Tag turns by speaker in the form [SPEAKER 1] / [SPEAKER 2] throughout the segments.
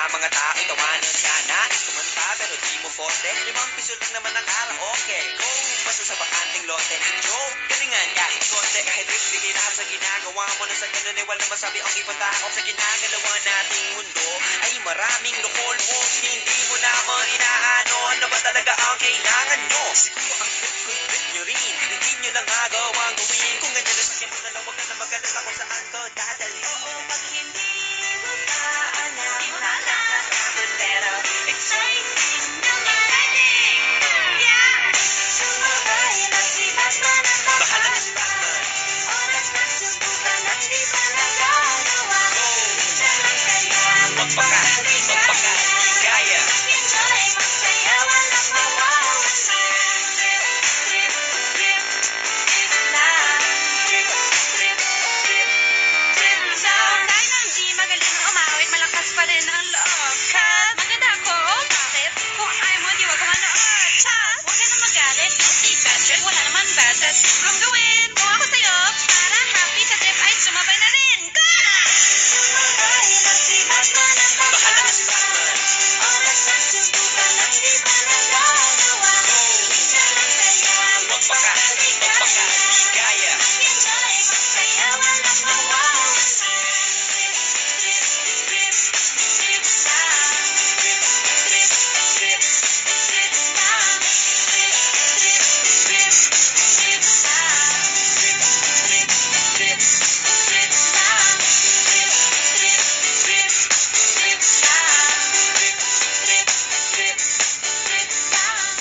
[SPEAKER 1] Mga tao'y tawanan ka. Nais kumanta pero di mo forte. 5 piso lang naman ang karaoke. Kung basta sa bakanting lote. Joke, galingan kahit konti. Kahit bigay lahat sa ginagawa mo na sa ganun ay walang masabi ang ipatakot sa ginagalawa nating mundo. Ay maraming lukol mo. Hindi mo naman inaano. Ano ba talaga ang kailangan nyo? Siguro ang trip nyo rin. Hindi nyo lang agawang gawin. Kung ganyan na sa akin mo na lang, wag na mag-alala kung saan ko dadalhin. Oo, pag hindi mo pa alam. Pero exciting naman natin. Yeah! Sumabay na si Batman ang bahala na si Batman. Oras na subukan at di pa nagagawa. Minsan lang kaya magpakaligaya. Mag-enjoy, magsaya, walang mawawala. Trip, trip, trip, trip lang. Trip, trip, trip, trip lang. Dahil ang di magaling umawit, malakas pa rin ang loob. Maganda ako, bakit? Kung ayaw mo, di wag ka manood. Chat, huwag ka na magalit. Si Patrick, wala naman bad. Ang gawin, kung ako sa'yo, para happy sa trip ay sumabay na rin. Go na! Sumabay na si Batman ang bahala na si Batman. Oras na subukan ang di pa nagagawa. Minsan lang kaya magpakaligaya. Mag-enjoy, magsaya, walang mawawala. Trip, trip, trip, trip lang. Trip, trip, trip, trip lang. Trip, trip, trip, trip lang. Trip, trip, trip, trip lang. Trip, trip, trip, trip lang. Trip, trip, trip, trip lang.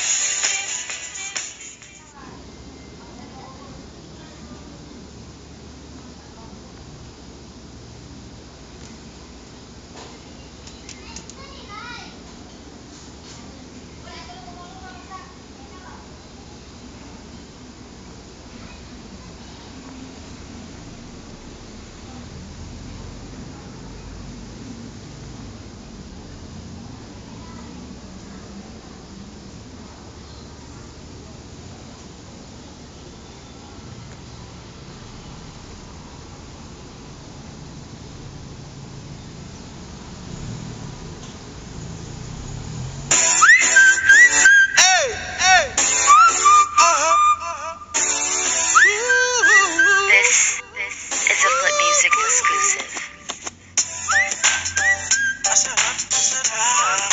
[SPEAKER 1] This is a Flip Music exclusive.
[SPEAKER 2] Masarap, masarap.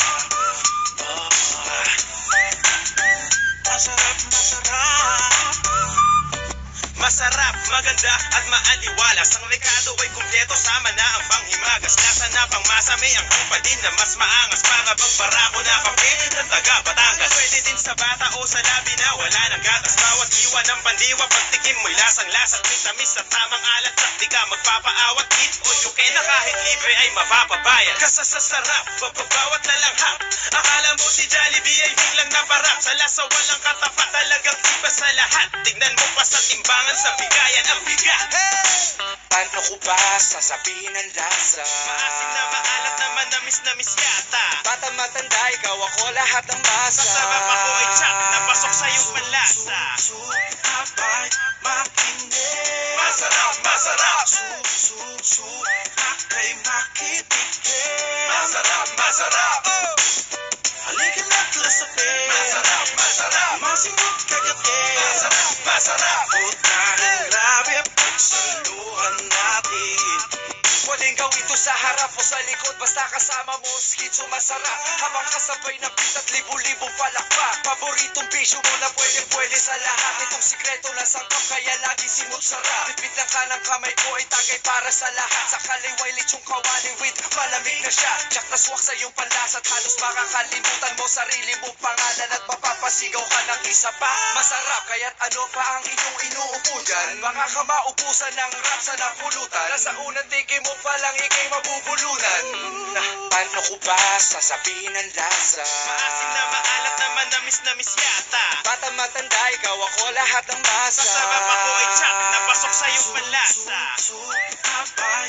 [SPEAKER 2] Masarap, masarap. Masarap, maganda at maaliwalas. Ang rekado ay kumpleto, sama na ang panghimagas. Lasa na pang masame, ang kupa din na mas maangas. Para bang barako na kape ng taga Batangas. Pwede din sa bata o sa labi na wala ng gatas. Bawat iwan ng pandiwa, pagtikim mo'y lasang-lasat. Vitamis at tamang alat, di ka magpapaawat. Eat o yuke na kahit libre ay mapapabayad. Kasasasarap, babawat na lang hap. Akala mo si Jollibee ay biglang naparap. Sa lasa walang katapat, talagang iba sa lahat. Tignan mo pa sa timbangan, sa bigayan ang bigat.
[SPEAKER 3] Paano ko ba sasabihin ang lasa?
[SPEAKER 2] Maasim na maalat na manamis-namis yata.
[SPEAKER 3] Bata matanda, ikaw ako lahat ng masa.
[SPEAKER 2] Sa sarap ako ay tsak, napasok sa iyong panlasa.
[SPEAKER 3] Abay, makinig.
[SPEAKER 2] Masarap, masarap.
[SPEAKER 3] Akay makitigil.
[SPEAKER 2] Masarap, masarap.
[SPEAKER 3] Halika na't lasapin.
[SPEAKER 2] Masarap, masarap.
[SPEAKER 3] Masingot kagatin.
[SPEAKER 2] Masarap, masarap.
[SPEAKER 3] Utahing grabe, pagsaluhan natin. Pwedeng gawin to sa harap o sa likod, basta kasama mo, skitso masarap. Habang kasabay na beat at libu-libong palakpak. Paboritong bisyo mo na pwede sa lahat. Itong sikreto na sangkap, kaya lagi simot sarap. Bitbit ng kanang kamay ko ay tagay para sa lahat. Sa kaliway lechong kawali with malamig na siya. Jack na swak sa iyong panlasa at halos makakalimutan mo sarili mong pangalan. At mapapasigaw ka ng isa pa. Masarap, kaya't ano pa ang inyong inuupo dyan? Baka ka maubusan ng rap sa napulutan. Nasa unang tikim mo pa lang ikay mabubulunan. Paano ko ba sasabihin ang lasa?
[SPEAKER 2] Maasim na maalat na manamis-namis yata.
[SPEAKER 3] Bata matanda, ikaw ako lahat ng masa.
[SPEAKER 2] Sa sarap ako ay tsak, napasok sa iyong panlasa.
[SPEAKER 3] Abay,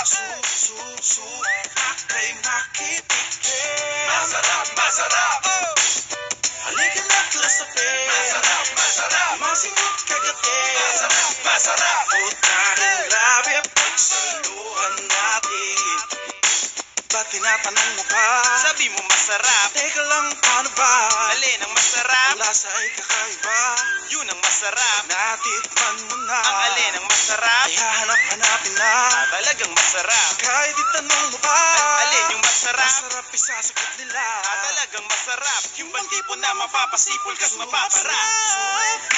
[SPEAKER 3] masarap. Su, akay makitikim. Masarap, masarap. Halika na't lasapin. Masarap, masarap. Masingot kagatin. Masarap, masarap. Utahing labi at pagsaluhan natin. Ba't tinatanong mo pa?
[SPEAKER 2] Sabi mo masarap.
[SPEAKER 3] Teka lang, paano ba?
[SPEAKER 2] Alin ang masarap?
[SPEAKER 3] Ang lasa ay kakaiba.
[SPEAKER 2] Yun ang masarap.
[SPEAKER 3] Natikman mo na.
[SPEAKER 2] Ang alin ang masarap?
[SPEAKER 3] Ay hahanap-hanapin na.
[SPEAKER 2] Talagang masarap.
[SPEAKER 3] Kahit itanong mo pa.
[SPEAKER 2] Alin yung masarap?
[SPEAKER 3] Masarap isasagot nila.
[SPEAKER 2] Talagang masarap. Yung bandipon na mapapasipol kas mapapara.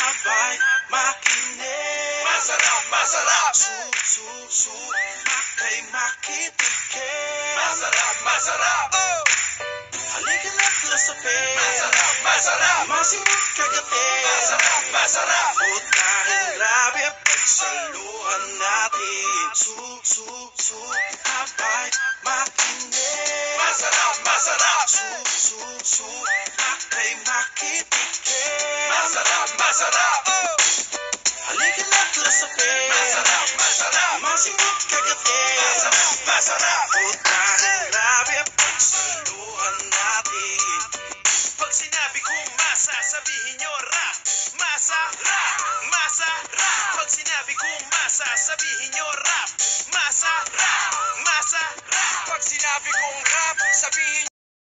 [SPEAKER 3] Mabay, makinig. Masarap, masarap. Su, makay makitikim. Masarap, masarap. Halika na't lasapin. Masarap, masarap. Masingot kagatin. Masarap, masarap. Utahing labi at pagsaluhan natin. Su, abay, makinig. Masarap, masarap. Su, akay makitikim. Masarap, masarap. Halika na't lasapin. Masarap, masarap. Masingot kagatin. Masarap, masarap. Utahing labi at pagsaluhan natin.
[SPEAKER 2] Pag sinabi kong masa, sabihin nyo rap. Masarap, masarap. Pag sinabi kong masa, sabihin nyo rap. Masarap, masarap.
[SPEAKER 3] Pag sinabi kong rap, sabihin